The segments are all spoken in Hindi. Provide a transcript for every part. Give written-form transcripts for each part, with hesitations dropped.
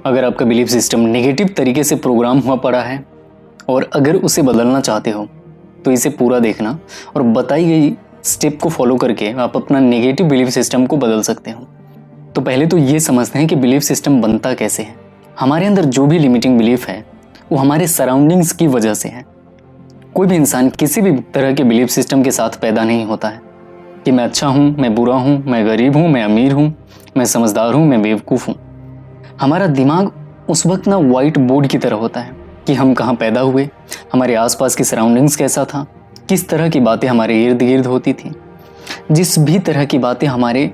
अगर आपका बिलीफ सिस्टम नेगेटिव तरीके से प्रोग्राम हुआ पड़ा है और अगर उसे बदलना चाहते हो तो इसे पूरा देखना और बताई गई स्टेप को फॉलो करके आप अपना नेगेटिव बिलीफ सिस्टम को बदल सकते हो। तो पहले तो ये समझते हैं कि बिलीफ सिस्टम बनता कैसे है। हमारे अंदर जो भी लिमिटिंग बिलीफ है वो हमारे सराउंडिंग्स की वजह से है। कोई भी इंसान किसी भी तरह के बिलीफ सिस्टम के साथ पैदा नहीं होता है कि मैं अच्छा हूँ, मैं बुरा हूँ, मैं गरीब हूँ, मैं अमीर हूँ, मैं समझदार हूँ, मैं बेवकूफ़ हूँ। हमारा दिमाग उस वक्त ना वाइट बोर्ड की तरह होता है कि हम कहाँ पैदा हुए, हमारे आसपास की सराउंडिंग्स कैसा था, किस तरह की बातें हमारे इर्द गिर्द होती थी। जिस भी तरह की बातें हमारे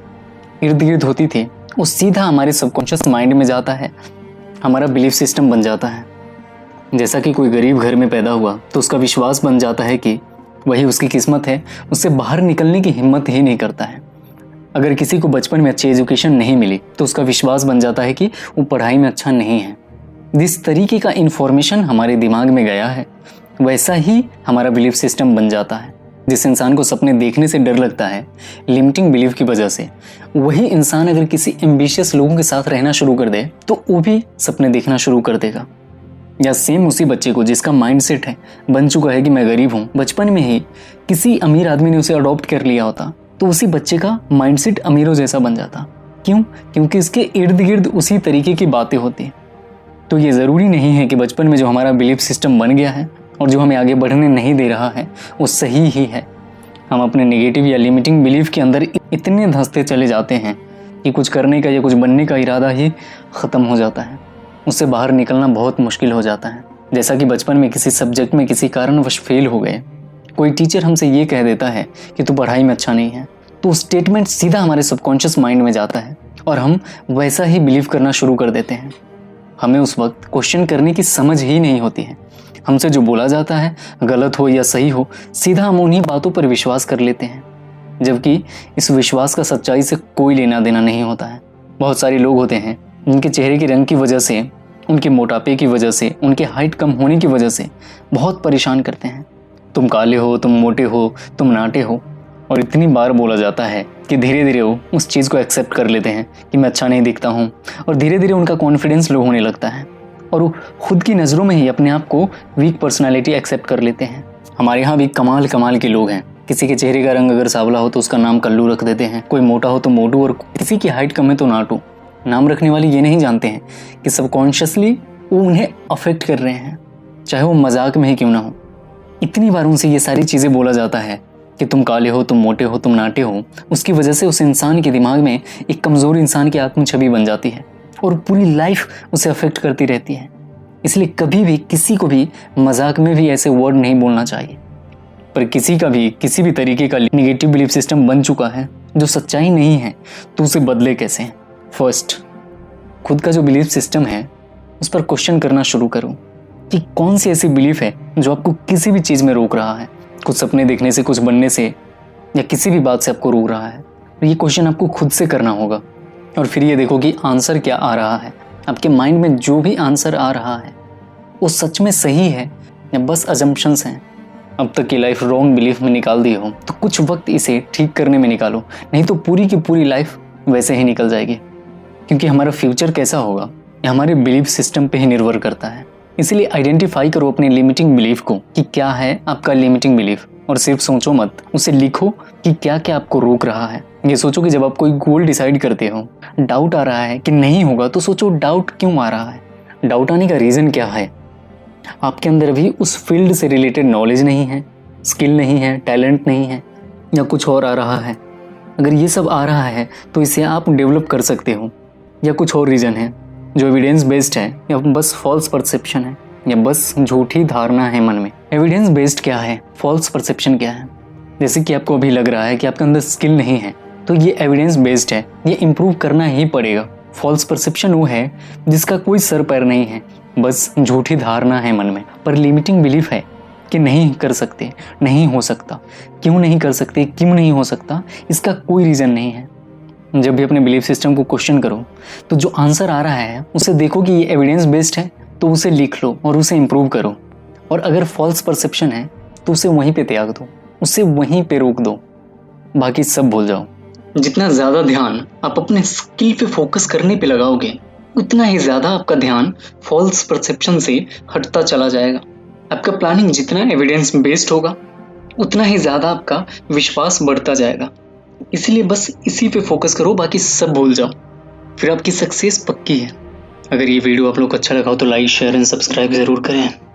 इर्द गिर्द होती थी वो सीधा हमारे सबकॉन्शियस माइंड में जाता है, हमारा बिलीफ सिस्टम बन जाता है। जैसा कि कोई गरीब घर में पैदा हुआ तो उसका विश्वास बन जाता है कि वही उसकी किस्मत है, उससे बाहर निकलने की हिम्मत ही नहीं करता है। अगर किसी को बचपन में अच्छी एजुकेशन नहीं मिली तो उसका विश्वास बन जाता है कि वो पढ़ाई में अच्छा नहीं है। जिस तरीके का इन्फॉर्मेशन हमारे दिमाग में गया है वैसा ही हमारा बिलीफ सिस्टम बन जाता है। जिस इंसान को सपने देखने से डर लगता है लिमिटिंग बिलीफ की वजह से, वही इंसान अगर किसी एम्बिशियस लोगों के साथ रहना शुरू कर दे तो वो भी सपने देखना शुरू कर देगा। या सेम उसी बच्चे को जिसका माइंडसेट है बन चुका है कि मैं गरीब हूँ, बचपन में ही किसी अमीर आदमी ने उसे अडॉप्ट कर लिया होता तो उसी बच्चे का माइंडसेट अमीरों जैसा बन जाता। क्यों? क्योंकि इसके इर्द गिर्द उसी तरीके की बातें होती। तो ये ज़रूरी नहीं है कि बचपन में जो हमारा बिलीफ सिस्टम बन गया है और जो हमें आगे बढ़ने नहीं दे रहा है वो सही ही है। हम अपने नेगेटिव या लिमिटिंग बिलीफ के अंदर इतने धंसते चले जाते हैं कि कुछ करने का या कुछ बनने का इरादा ही ख़त्म हो जाता है। उससे बाहर निकलना बहुत मुश्किल हो जाता है। जैसा कि बचपन में किसी सब्जेक्ट में किसी कारणवश फेल हो गए, कोई टीचर हमसे ये कह देता है कि तू पढ़ाई में अच्छा नहीं है, तो स्टेटमेंट सीधा हमारे सबकॉन्शियस माइंड में जाता है और हम वैसा ही बिलीव करना शुरू कर देते हैं। हमें उस वक्त क्वेश्चन करने की समझ ही नहीं होती है। हमसे जो बोला जाता है गलत हो या सही हो, सीधा हम उन्हीं बातों पर विश्वास कर लेते हैं, जबकि इस विश्वास का सच्चाई से कोई लेना देना नहीं होता है। बहुत सारे लोग होते हैं जिनके चेहरे के रंग की वजह से, उनके मोटापे की वजह से, उनके हाइट कम होने की वजह से बहुत परेशान करते हैं। तुम काले हो, तुम मोटे हो, तुम नाटे हो। और इतनी बार बोला जाता है कि धीरे धीरे वो उस चीज़ को एक्सेप्ट कर लेते हैं कि मैं अच्छा नहीं दिखता हूँ, और धीरे धीरे उनका कॉन्फिडेंस लो होने लगता है और वो खुद की नज़रों में ही अपने आप को वीक पर्सनालिटी एक्सेप्ट कर लेते हैं। हमारे यहाँ भी कमाल कमाल के लोग हैं। किसी के चेहरे का रंग अगर सांवला हो तो उसका नाम कल्लू रख देते हैं, कोई मोटा हो तो मोटू, और किसी की हाइट कम है तो नाटू। नाम रखने वाले ये नहीं जानते हैं कि सबकॉन्शियसली वो उन्हें अफेक्ट कर रहे हैं, चाहे वो मजाक में ही क्यों ना हो। इतनी बार उनसे ये सारी चीज़ें बोला जाता है कि तुम काले हो, तुम मोटे हो, तुम नाटे हो। उसकी वजह से उस इंसान के दिमाग में एक कमज़ोर इंसान की आत्म छवि बन जाती है और पूरी लाइफ उसे अफेक्ट करती रहती है। इसलिए कभी भी किसी को भी मजाक में भी ऐसे वर्ड नहीं बोलना चाहिए। पर किसी का भी किसी भी तरीके का निगेटिव बिलीफ सिस्टम बन चुका है जो सच्चाई नहीं है, तो उसे बदले कैसे? फर्स्ट, खुद का जो बिलीफ सिस्टम है उस पर क्वेश्चन करना शुरू करो कि कौन सी ऐसी बिलीफ है जो आपको किसी भी चीज़ में रोक रहा है, कुछ सपने देखने से, कुछ बनने से, या किसी भी बात से आपको रोक रहा है। ये क्वेश्चन आपको खुद से करना होगा और फिर ये देखो कि आंसर क्या आ रहा है। आपके माइंड में जो भी आंसर आ रहा है वो सच में सही है या बस अजम्पशंस हैं। अब तक की लाइफ रॉन्ग बिलीफ में निकाल दी हो तो कुछ वक्त इसे ठीक करने में निकालो, नहीं तो पूरी की पूरी लाइफ वैसे ही निकल जाएगी। क्योंकि हमारा फ्यूचर कैसा होगा ये हमारे बिलीफ सिस्टम पे ही निर्भर करता है। इसलिए आइडेंटिफाई करो अपने लिमिटिंग बिलीफ को कि क्या है आपका लिमिटिंग बिलीफ, और सिर्फ सोचो मत, उसे लिखो कि क्या क्या आपको रोक रहा है। ये सोचो कि जब आप कोई गोल डिसाइड करते हो, डाउट आ रहा है कि नहीं होगा, तो सोचो डाउट क्यों आ रहा है, डाउट आने का रीज़न क्या है। आपके अंदर भी उस फील्ड से रिलेटेड नॉलेज नहीं है, स्किल नहीं है, टैलेंट नहीं है, या कुछ और आ रहा है। अगर ये सब आ रहा है तो इसे आप डेवलप कर सकते हो, या कुछ और रीज़न है जो एविडेंस बेस्ड है, या बस फॉल्स परसेप्शन है, या बस झूठी धारणा है मन में। एविडेंस बेस्ड क्या है, फॉल्स परसेप्शन क्या है? जैसे कि आपको अभी लग रहा है कि आपके अंदर स्किल नहीं है, तो ये एविडेंस बेस्ड है, ये इम्प्रूव करना ही पड़ेगा। फॉल्स परसेप्शन वो है जिसका कोई सर पैर नहीं है, बस झूठी धारणा है मन में। पर लिमिटिंग बिलीफ है कि नहीं कर सकते, नहीं हो सकता। क्यों नहीं कर सकते, क्यों नहीं हो सकता, इसका कोई रीज़न नहीं है। जब भी अपने बिलीफ सिस्टम को क्वेश्चन करो तो जो आंसर आ रहा है उसे देखो कि ये एविडेंस बेस्ड है, तो उसे लिख लो और उसे इम्प्रूव करो। और अगर फॉल्स परसेप्शन है तो उसे वहीं पे त्याग दो, उसे वहीं पे रोक दो, बाकी सब भूल जाओ। जितना ज़्यादा ध्यान आप अपने स्किल पे फोकस करने पे लगाओगे उतना ही ज़्यादा आपका ध्यान फॉल्स परसेप्शन से हटता चला जाएगा। आपका प्लानिंग जितना एविडेंस बेस्ड होगा उतना ही ज़्यादा आपका विश्वास बढ़ता जाएगा। इसलिए बस इसी पे फोकस करो, बाकी सब भूल जाओ, फिर आपकी सक्सेस पक्की है। अगर ये वीडियो आप लोग को अच्छा लगा हो तो लाइक, शेयर एंड सब्सक्राइब ज़रूर करें।